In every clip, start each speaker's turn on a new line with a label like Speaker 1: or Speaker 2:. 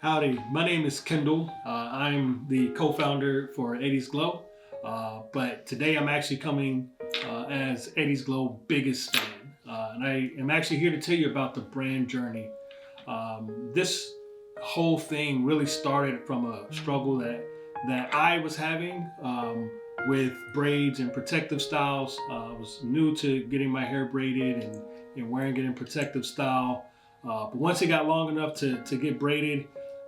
Speaker 1: Howdy, my name is Kendall. I'm the co-founder for 80s Glow, but today I'm actually coming as 80s Glow biggest fan. And I am actually here to tell you about the brand journey. This whole thing really started from a struggle that I was having with braids and protective styles. I was new to getting my hair braided and wearing it in protective style. But once it got long enough to get braided,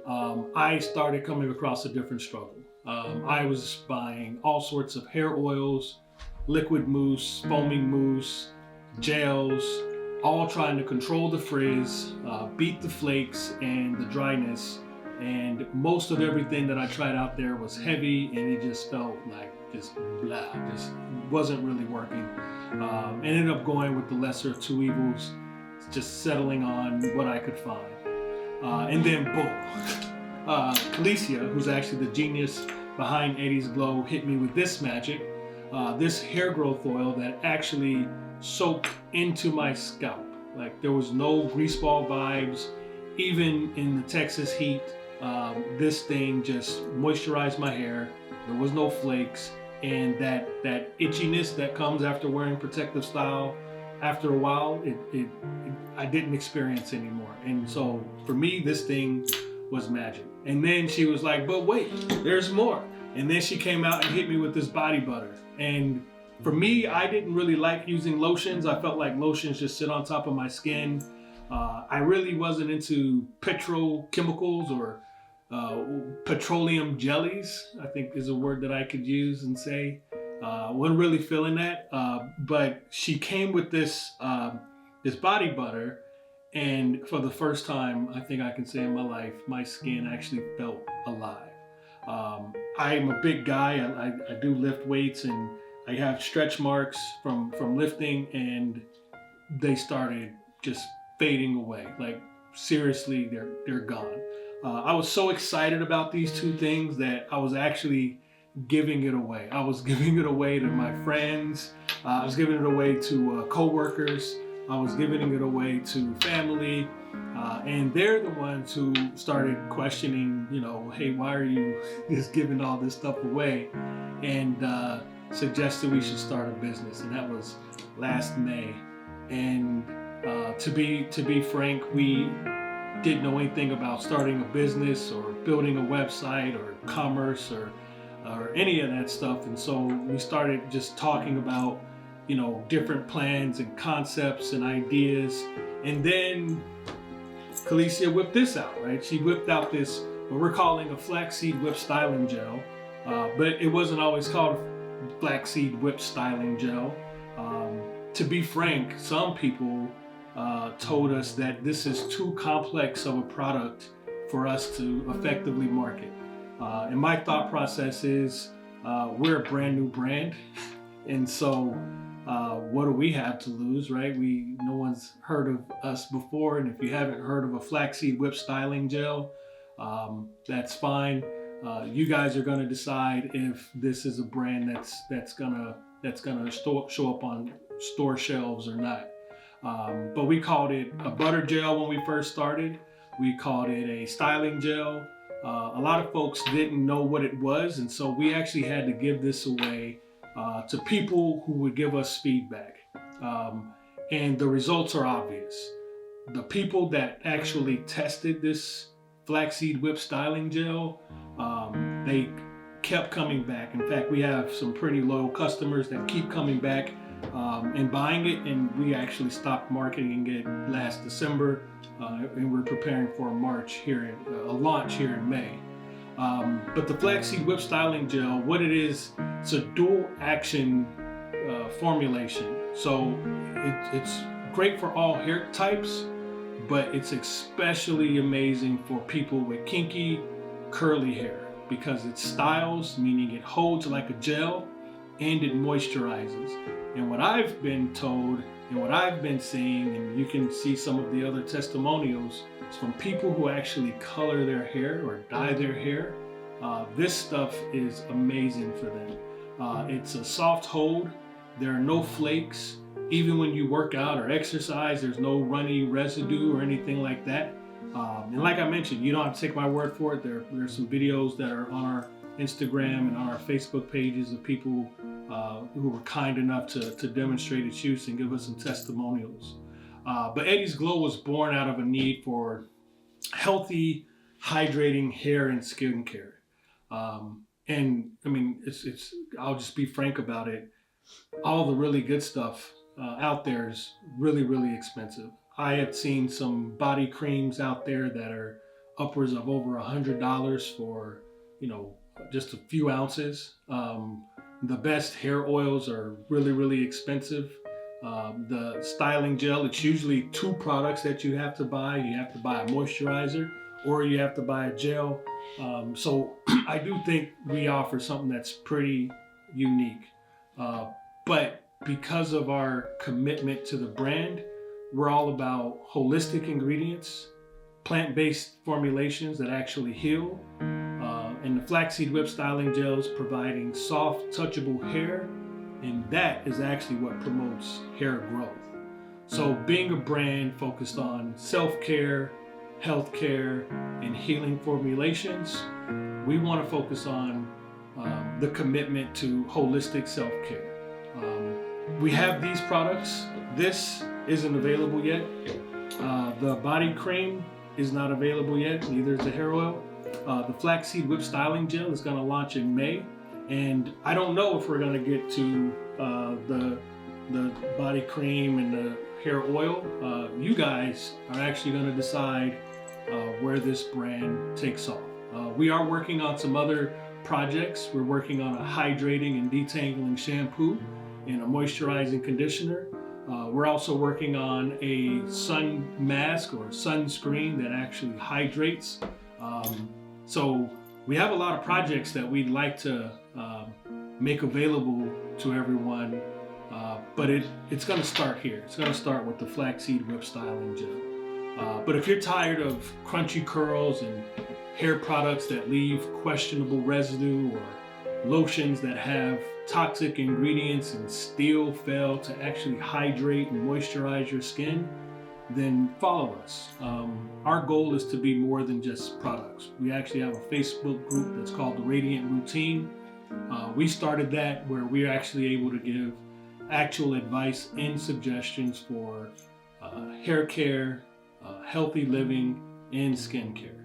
Speaker 1: I started coming across a different struggle. I was buying all sorts of hair oils, liquid mousse, foaming mousse, gels, all trying to control the frizz, beat the flakes and the dryness. And most of everything that I tried out there was heavy, and it just felt like just blah, just wasn't really working. Ended up going with the lesser of two evils, just settling on what I could find. And then boom, Kalicia, who's actually the genius behind 80s Glow, hit me with this magic, this hair growth oil that actually soaked into my scalp. Like there was no grease ball vibes, even in the Texas heat. This thing just moisturized my hair. There was no flakes, and that itchiness that comes after wearing protective style, after a while, I didn't experience anymore. And so for me, this thing was magic. And then she was like, but wait, there's more. And then she came out and hit me with this body butter. And for me, I didn't really like using lotions. I felt like lotions just sit on top of my skin. I really wasn't into petrochemicals or petroleum jellies, I think is a word that I could use and say. Wasn't really feeling that, but she came with this body butter, and for the first time, I think I can say in my life, my skin actually felt alive. I'm a big guy. I do lift weights, and I have stretch marks from lifting, and they started just fading away. Like seriously, they're gone. I was so excited about these two things that I was actually giving it away. I was giving it away to my friends. I was giving it away to co-workers. I was giving it away to family. And they're the ones who started questioning, hey, why are you just giving all this stuff away? And suggested we should start a business. And that was last May. And to be frank, we didn't know anything about starting a business or building a website or commerce or any of that stuff. And so we started just talking about, different plans and concepts and ideas. And then Kalicia whipped this out, right? She whipped out this, what we're calling a flaxseed whip styling gel. But it wasn't always called flaxseed whip styling gel. To be frank, some people told us that this is too complex of a product for us to effectively market. And my thought process is, we're a brand new brand, and so what do we have to lose, right? No one's heard of us before, and if you haven't heard of a flaxseed whip styling gel, that's fine. You guys are going to decide if this is a brand that's gonna show up on store shelves or not. But we called it a butter gel when we first started. We called it a styling gel. A lot of folks didn't know what it was, and so we actually had to give this away to people who would give us feedback. And the results are obvious. The people that actually tested this flaxseed whip styling gel, they kept coming back. In fact, we have some pretty loyal customers that keep coming back and buying it, and we actually stopped marketing it last December, and we're preparing for a launch here in May. But the flaxseed whip styling gel, what it is, it's a dual action formulation. So it's great for all hair types, but it's especially amazing for people with kinky, curly hair because it styles, meaning it holds like a gel, and it moisturizes. And what I've been told and what I've been seeing, and you can see some of the other testimonials, is from people who actually color their hair or dye their hair. This stuff is amazing for them. It's a soft hold. There are no flakes. Even when you work out or exercise, there's no runny residue or anything like that. And like I mentioned, you don't have to take my word for it. There's some videos that are on our Instagram and on our Facebook pages of people who were kind enough to demonstrate its use and give us some testimonials. But Eddie's Glow was born out of a need for healthy, hydrating hair and skincare. And I mean, I'll just be frank about it. All the really good stuff out there is really, really expensive. I have seen some body creams out there that are upwards of over $100 for, just a few ounces. The best hair oils are really, really expensive. The styling gel, it's usually two products that you have to buy. You have to buy a moisturizer or you have to buy a gel. So I do think we offer something that's pretty unique. But because of our commitment to the brand, we're all about holistic ingredients, plant-based formulations that actually heal, and the flaxseed whip styling gels providing soft, touchable hair, and that is actually what promotes hair growth. So being a brand focused on self-care, healthcare, and healing formulations, we want to focus on the commitment to holistic self-care. We have these products. This isn't available yet. The body cream is not available yet, neither is the hair oil. The flaxseed whip styling gel is going to launch in May, and I don't know if we're going to get to the body cream and the hair oil. You guys are actually going to decide where this brand takes off. We are working on some other projects. We're working on a hydrating and detangling shampoo and a moisturizing conditioner. We're also working on a sun mask or sunscreen that actually hydrates. So we have a lot of projects that we'd like to make available to everyone, but it's going to start here. It's going to start with the flaxseed whip styling gel. But if you're tired of crunchy curls and hair products that leave questionable residue or lotions that have toxic ingredients and still fail to actually hydrate and moisturize your skin, then follow us. Our goal is to be more than just products. We actually have a Facebook group that's called The Radiant Routine. We started that where we're actually able to give actual advice and suggestions for hair care, healthy living, and skincare.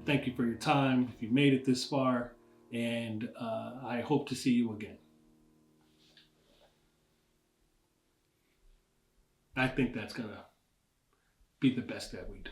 Speaker 1: Thank you for your time. If you made it this far, and I hope to see you again. I think that's gonna be the best that we do.